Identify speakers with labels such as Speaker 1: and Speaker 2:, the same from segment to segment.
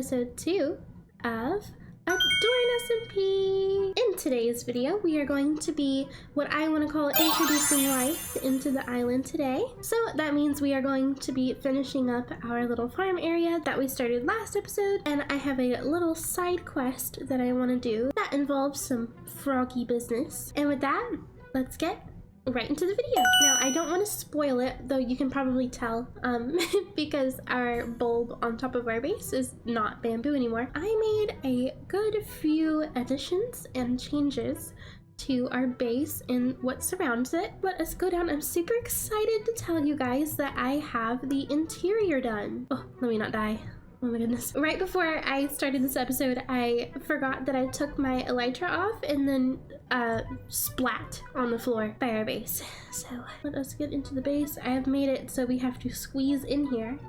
Speaker 1: episode 2 of AdornSMP. In today's video, we are going to be what I want to call introducing life into the island today. So that means we are going to be finishing up our little farm area that we started last episode, and I have a little side quest that I want to do that involves some froggy business. And with that, let's get right into the video. Now, I don't want to spoil it, though you can probably tell because our bulb on top of our base is not bamboo anymore. I made a good few additions and changes to our base and what surrounds it. Let us go down. I'm super excited to tell you guys that I have the interior done. Oh, let me not die. Oh my goodness. Right before I started this episode, I forgot that I took my elytra off and then splat on the floor by our base. So let us get into the base. I have made it so we have to squeeze in here.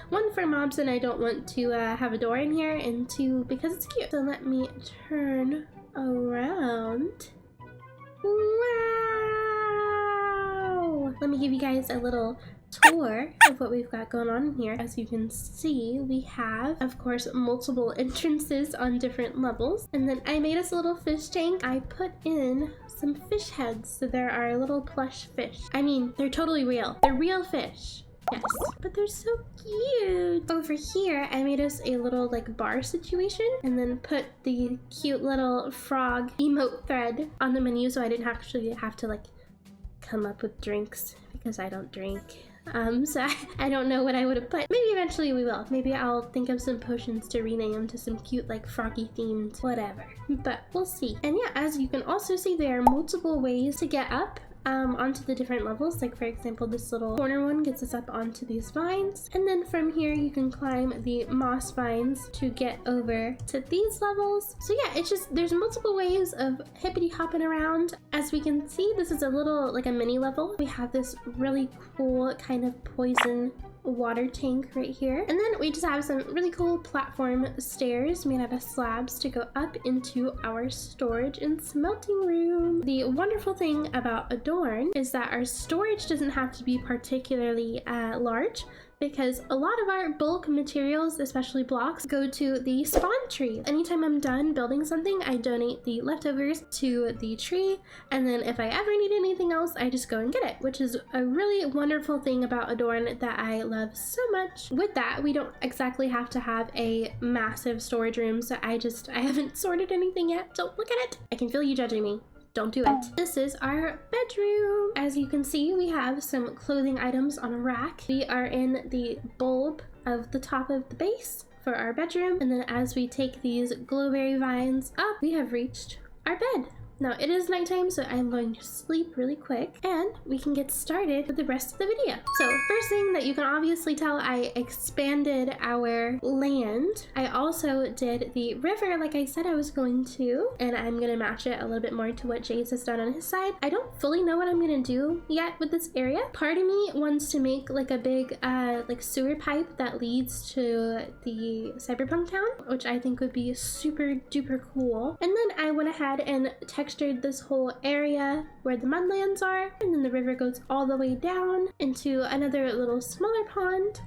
Speaker 1: One, for mobs, and I don't want to have a door in here, and two, because it's cute. So let me turn around. Wow! Let me give you guys a little tour of what we've got going on here. As you can see, we have, of course, multiple entrances on different levels. And then I made us a little fish tank. I put in some fish heads, so there are little plush fish. I mean, they're totally real. They're real fish. Yes, but they're so cute. Over here, I made us a little like bar situation and then put the cute little frog emote thread on the menu, so I didn't actually have to like come up with drinks because I don't drink. So I don't know what I would have put. Maybe eventually we will. Maybe I'll think of some potions to rename them to some cute like froggy themed whatever. But we'll see. And yeah, as you can also see, there are multiple ways to get up onto the different levels. Like for example, this little corner one gets us up onto these vines, and then from here you can climb the moss vines to get over to these levels. So yeah, it's just, there's multiple ways of hippity hopping around. As we can see, this is a little like a mini level. We have this really cool kind of poison water tank right here, and then we just have some really cool platform stairs made out of slabs to go up into our storage and smelting room. The wonderful thing about Adorn is that our storage doesn't have to be particularly large, because a lot of our bulk materials, especially blocks, go to the spawn tree. Anytime I'm done building something, I donate the leftovers to the tree, and then if I ever need anything else, I just go and get it, which is a really wonderful thing about Adorn that I love so much. With that, we don't exactly have to have a massive storage room, so I haven't sorted anything yet. Don't look at it. I can feel you judging me. Don't do it. This is our bedroom. As you can see, we have some clothing items on a rack. We are in the bulb of the top of the base for our bedroom. And then as we take these glowberry vines up, we have reached our bed. Now it is nighttime, so I'm going to sleep really quick and we can get started with the rest of the video. So first thing that you can obviously tell, I expanded our land. I also did the river like I said I was going to, and I'm gonna match it a little bit more to what Jace has done on his side. I don't fully know what I'm gonna do yet with this area. Part of me wants to make like a big like sewer pipe that leads to the cyberpunk town, which I think would be super duper cool. And then I went ahead and textured this whole area where the mudlands are, and then the river goes all the way down into another little smaller pond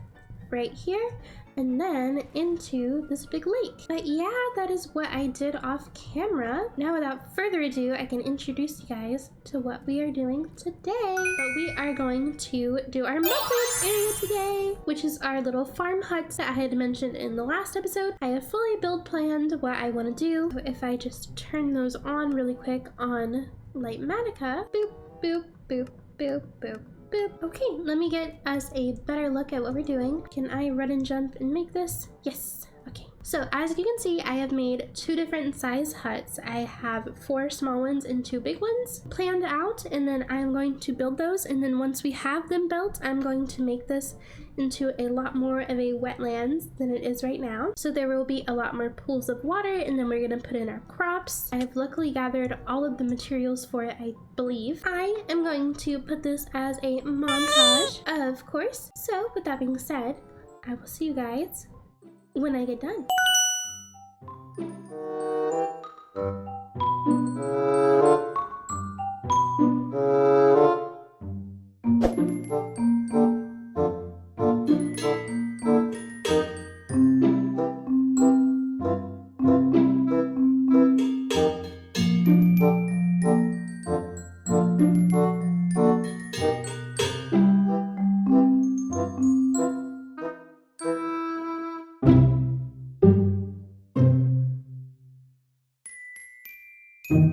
Speaker 1: right here, and then into this big lake. But yeah, that is what I did off camera. Now without further ado, I can introduce you guys to what we are doing today. But we are going to do our MacLeod area today, which is our little farm huts that I had mentioned in the last episode. I have fully build planned what I want to do. So if I just turn those on really quick on Lightmatica, boop, boop, boop, boop, boop. Okay, let me get us a better look at what we're doing. Can I run and jump and make this? Yes. Okay. So as you can see, I have made 2 different size huts. I have 4 small ones and 2 big ones planned out, and then I'm going to build those, and then once we have them built, I'm going to make this into a lot more of a wetlands than it is right now. So there will be a lot more pools of water, and then we're gonna put in our crops. I have luckily gathered all of the materials for it, I believe. I am going to put this as a montage, of course. So with that being said, I will see you guys when I get done. Alrighty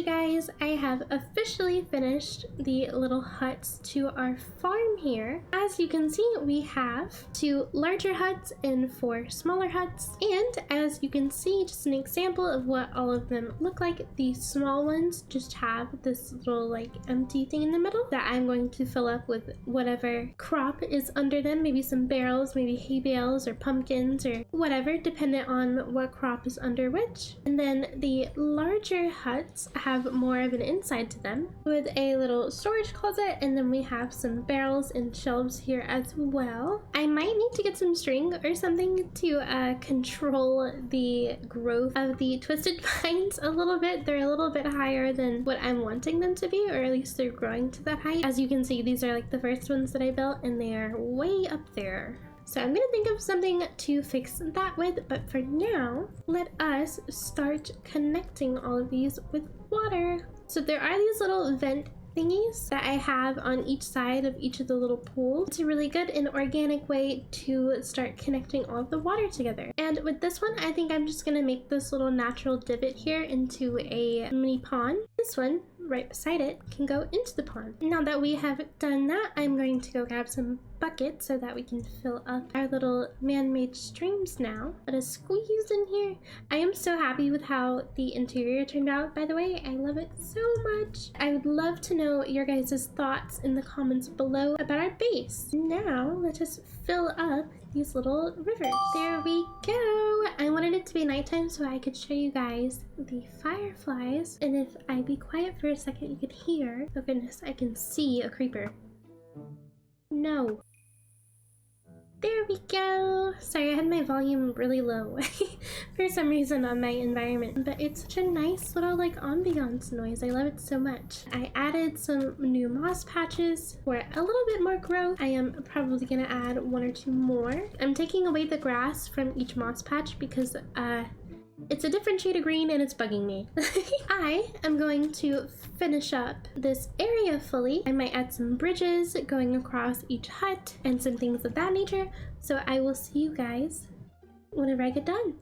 Speaker 1: guys, I have officially finished the little huts to our farm here. As you can see, we have 2 larger huts and 4 smaller huts. And as you can see, just an example of what all of them look like. The small ones just have this little like empty thing in the middle that I'm going to fill up with whatever crop is under them. Maybe some barrels, maybe hay bales or pumpkins or whatever, dependent on what crop is under which. And then the larger huts have more of an inside to them with a little storage closet, and then we have some barrels and shelves here as well. I might need to get some string or something to control the growth of the twisted pines a little bit. They're a little bit higher than what I'm wanting them to be, or at least they're growing to that height. As you can see, these are like the first ones that I built and they are way up there. So I'm gonna think of something to fix that with, but for now, let us start connecting all of these with water. So there are these little vent thingies that I have on each side of each of the little pools. It's a really good and organic way to start connecting all of the water together. And with this one, I think I'm just gonna make this little natural divot here into a mini pond. This one, right beside it, can go into the pond. Now that we have done that, I'm going to go grab some buckets so that we can fill up our little man-made streams now. Let us squeeze in here. I am so happy with how the interior turned out, by the way. I love it so much. I would love to know your guys' thoughts in the comments below about our base. Now, let us fill up these little rivers. There we go. I wanted it to be nighttime so I could show you guys the fireflies. And if I be quiet for a second, you could hear, oh goodness, I can see a creeper. No. There we go. Sorry, I had my volume really low for some reason on my environment, but it's such a nice little like ambiance noise. I love it so much. I added some new moss patches for a little bit more growth. I am probably gonna add 1 or 2 more. I'm taking away the grass from each moss patch because it's a different shade of green and it's bugging me. I am going to finish up this area fully. I might add some bridges going across each hut and some things of that nature. So I will see you guys whenever I get done.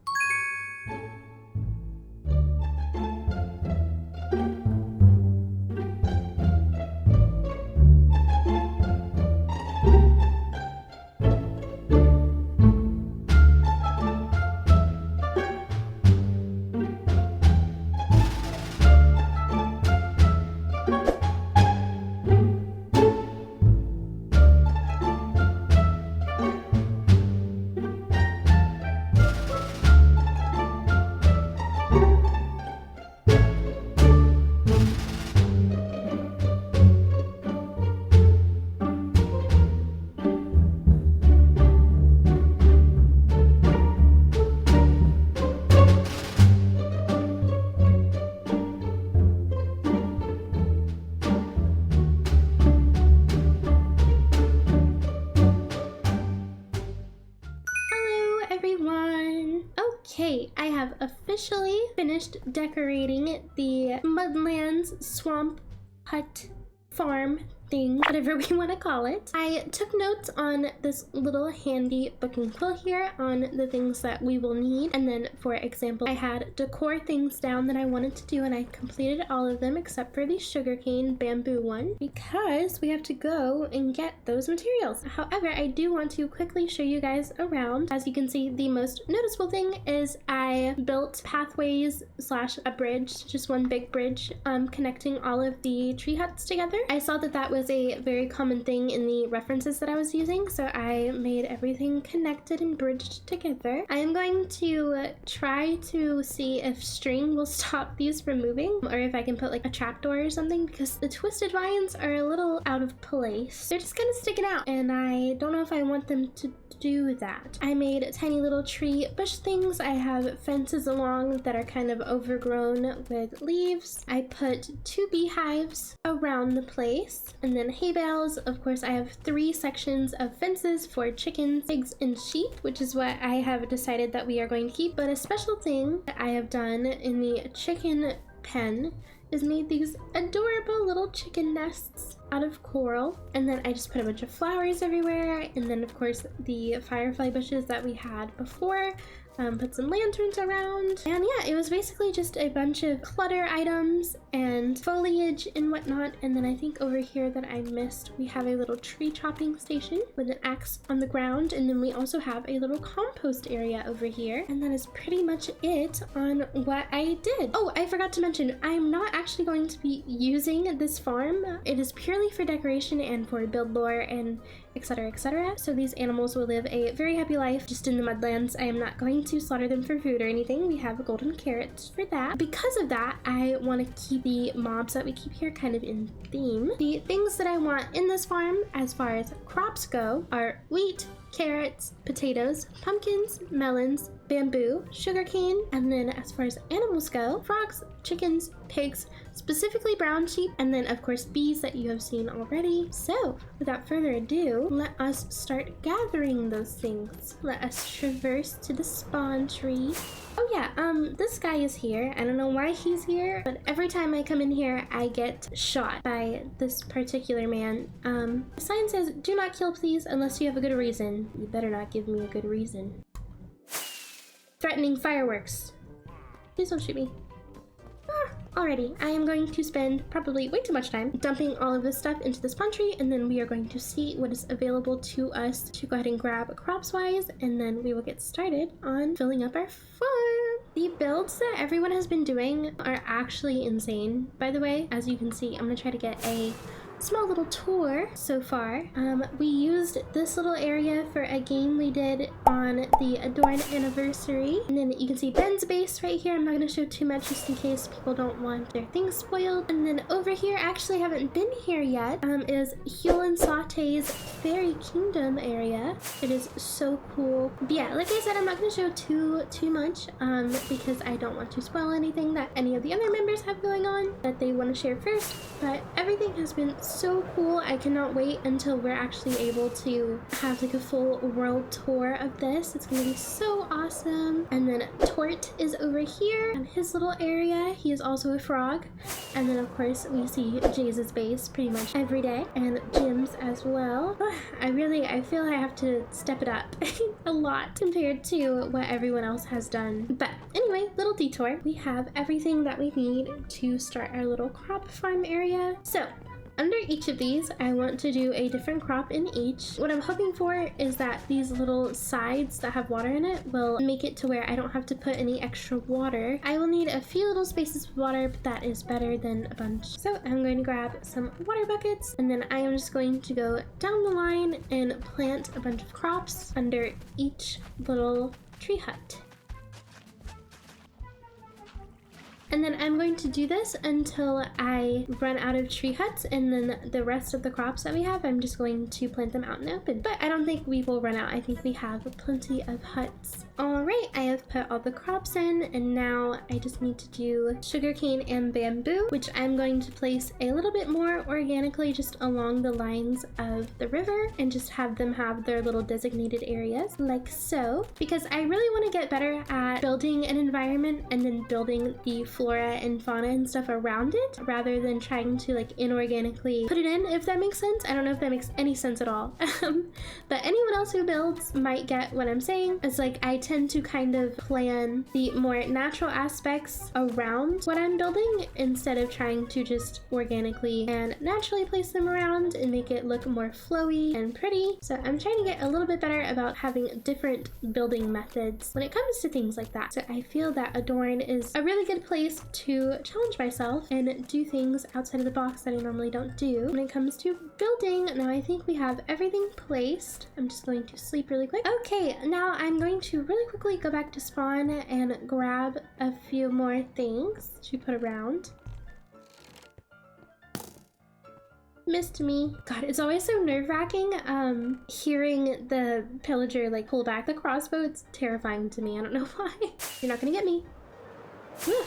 Speaker 1: Okay, I have officially finished decorating the Mudlands Swamp Hut Farm thing, whatever we want to call it. I took notes on this little handy book and quill here on the things that we will need, and then for example I had decor things down that I wanted to do, and I completed all of them except for the sugarcane bamboo one because we have to go and get those materials. However, I do want to quickly show you guys around. As you can see, the most noticeable thing is I built pathways slash a bridge, just one big bridge connecting all of the tree huts together. I saw that that would was a very common thing in the references that I was using, so I made everything connected and bridged together. I am going to try to see if string will stop these from moving, or if I can put like a trapdoor or something, because the twisted vines are a little out of place. They're just kind of sticking out, and I don't know if I want them to do that. I made tiny little tree bush things. I have fences along that are kind of overgrown with leaves. I put 2 beehives around the place, and then hay bales. Of course, I have 3 sections of fences for chickens, pigs, and sheep, which is what I have decided that we are going to keep. But a special thing that I have done in the chicken pen is made these adorable little chicken nests out of coral, and then I just put a bunch of flowers everywhere, and then of course the firefly bushes that we had before. Put some lanterns around, and yeah, it was basically just a bunch of clutter items and foliage and whatnot. And then I think over here that I missed, we have a little tree chopping station with an axe on the ground, and then we also have a little compost area over here, and that is pretty much it on what I did. Oh, I forgot to mention, I'm not actually going to be using this farm. It is purely for decoration and for build lore and etc, etc. So these animals will live a very happy life just in the mudlands. I am not going to slaughter them for food or anything. We have golden carrots for that. Because of that, I want to keep the mobs that we keep here kind of in theme. The things that I want in this farm as far as crops go are wheat, carrots, potatoes, pumpkins, melons, bamboo, sugarcane, and then as far as animals go, frogs, chickens, pigs, specifically brown sheep, and then of course bees that you have seen already. So without further ado, let us start gathering those things. Let us traverse to the spawn tree. Oh yeah, this guy is here. I don't know why he's here, but every time I come in here, I get shot by this particular man. The sign says, "Do not kill, please, unless you have a good reason." You better not give me a good reason. Threatening fireworks. Please don't shoot me. Alrighty, I am going to spend probably way too much time dumping all of this stuff into the spawn tree, and then we are going to see what is available to us to go ahead and grab crops wise, and then we will get started on filling up our farm. The builds that everyone has been doing are actually insane, by the way. As you can see, I'm gonna try to get a small little tour so far. We used this little area for a game we did on the Adorn anniversary, and then you can see Ben's base right here. I'm not going to show too much just in case people don't want their things spoiled. And then over here, I actually haven't been here yet, is Hewlin Saute's Fairy Kingdom area. It is so cool. But yeah, like I said, I'm not going to show too much because I don't want to spoil anything that any of the other members have going on that they want to share first. But everything has been so cool. I cannot wait until we're actually able to have like a full world tour of this. It's gonna be so awesome. And then Tort is over here in his little area. He is also a frog. And then of course we see Jay's base pretty much every day, and Jim's as well. I feel I have to step it up a lot compared to what everyone else has done. But anyway, little detour. We have everything that we need to start our little crop farm area. So under each of these, I want to do a different crop in each. What I'm hoping for is that these little sides that have water in it will make it to where I don't have to put any extra water. I will need a few little spaces with water, but that is better than a bunch. So I'm going to grab some water buckets, and then I am just going to go down the line and plant a bunch of crops under each little tree hut. And then I'm going to do this until I run out of tree huts, and then the rest of the crops that we have, I'm just going to plant them out in the open. But I don't think we will run out. I think we have plenty of huts. Alright, I have put all the crops in, and now I just need to do sugarcane and bamboo, which I'm going to place a little bit more organically just along the lines of the river, and just have them have their little designated areas, like so. Because I really want to get better at building an environment and then building the flora and fauna and stuff around it, rather than trying to like inorganically put it in, if that makes sense. I don't know if that makes any sense at all. But anyone else who builds might get what I'm saying. It's like I tend to kind of plan the more natural aspects around what I'm building instead of trying to just organically and naturally place them around and make it look more flowy and pretty. So I'm trying to get a little bit better about having different building methods when it comes to things like that. So I feel that Adorn is a really good place place to challenge myself and do things outside of the box that I normally don't do when it comes to building. Now I think we have everything placed. I'm just going to sleep really quick. Okay, now I'm going to really quickly go back to spawn and grab a few more things to put around. Missed me. God, it's always so nerve-wracking hearing the pillager like pull back the crossbow. It's terrifying to me. I don't know why. You're not gonna get me. Whew.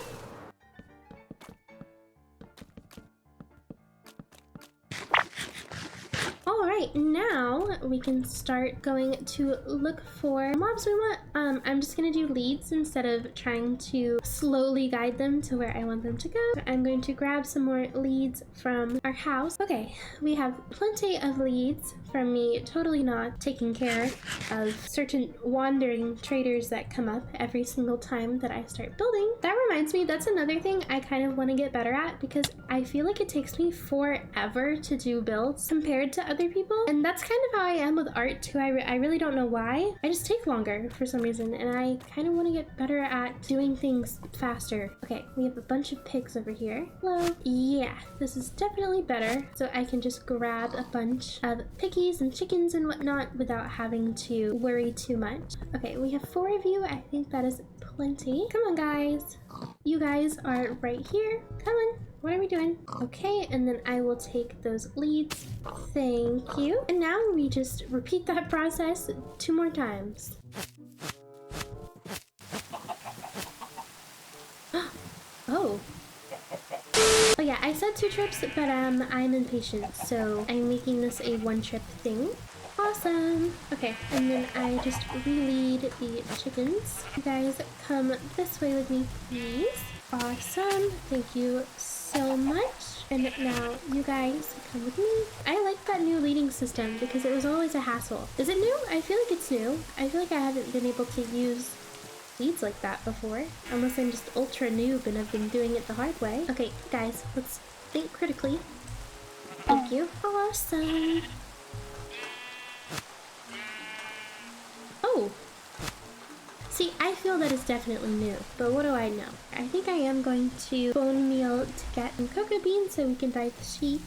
Speaker 1: Alright, now we can start going to look for mobs we want. I'm just gonna do leads instead of trying to slowly guide them to where I want them to go. I'm going to grab some more leads from our house. Okay, we have plenty of leads from me totally not taking care of certain wandering traders that come up every single time that I start building. That reminds me, that's another thing I kind of want to get better at because I feel like it takes me forever to do builds compared to other people, and that's kind of how I am with art too. I really don't know why. I just take longer for some reason, and I kind of want to get better at doing things faster. Okay, we have a bunch of pigs over here. Hello. Yeah, this is definitely better, so I can just grab a bunch of piggies and chickens and whatnot without having to worry too much. Okay, we have 4 of you. I think that is plenty. Come on, guys. You guys are right here. Come on. What are we doing? Okay, and then I will take those leads. Thank you. And now we just repeat that process 2 more times. Oh. Oh yeah, I said 2 trips, but I'm impatient, so I'm making this a 1-trip thing. Awesome. Okay, and then I just re-lead the chickens. You guys come this way with me, please. Awesome. Thank you so much. And now you guys come with me. I like that new leading system because it was always a hassle. Is it new? I feel like it's new. I feel like I haven't been able to use leads like that before, unless I'm just ultra noob and I've been doing it the hard way. Okay, guys, let's think critically. Thank you. Awesome. Oh. See, I feel that is definitely new, but what do I know? I think I am going to bone meal to get some cocoa beans so we can dye the sheep.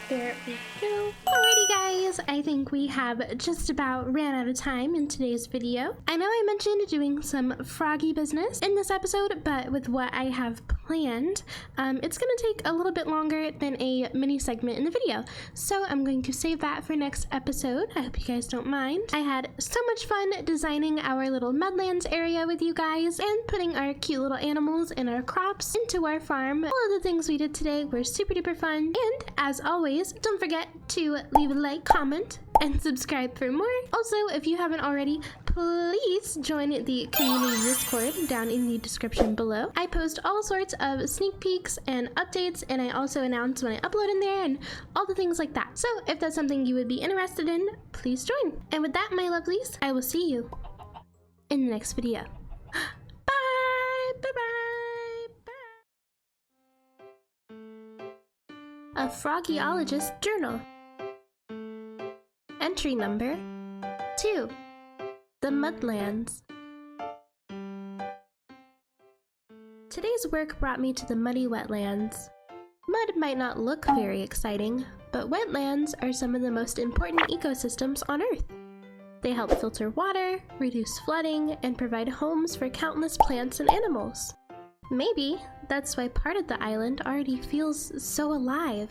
Speaker 1: There we go. Alrighty guys, I think we have just about ran out of time in today's video. I know I mentioned doing some froggy business in this episode, but with what I have planned, it's gonna take a little bit longer than a mini segment in the video. So I'm going to save that for next episode. I hope you guys don't mind. I had so much fun designing our little Mudlands area with you guys and putting our cute little animals and our crops into our farm. All of the things we did today were super duper fun. And as always, don't forget to leave a like, comment, and subscribe for more. Also, if you haven't already, please join the community Discord down in the description below. I post all sorts of sneak peeks and updates, and I also announce when I upload in there and all the things like that. So if that's something you would be interested in, please join. And with that, my lovelies, I will see you in the next video. Bye! Bye-bye! Bye! A Froggyologist Journal. Entry number 2. The Mudlands. Today's work brought me to the muddy wetlands. Mud might not look very exciting, but wetlands are some of the most important ecosystems on Earth. They help filter water, reduce flooding, and provide homes for countless plants and animals. Maybe that's why part of the island already feels so alive.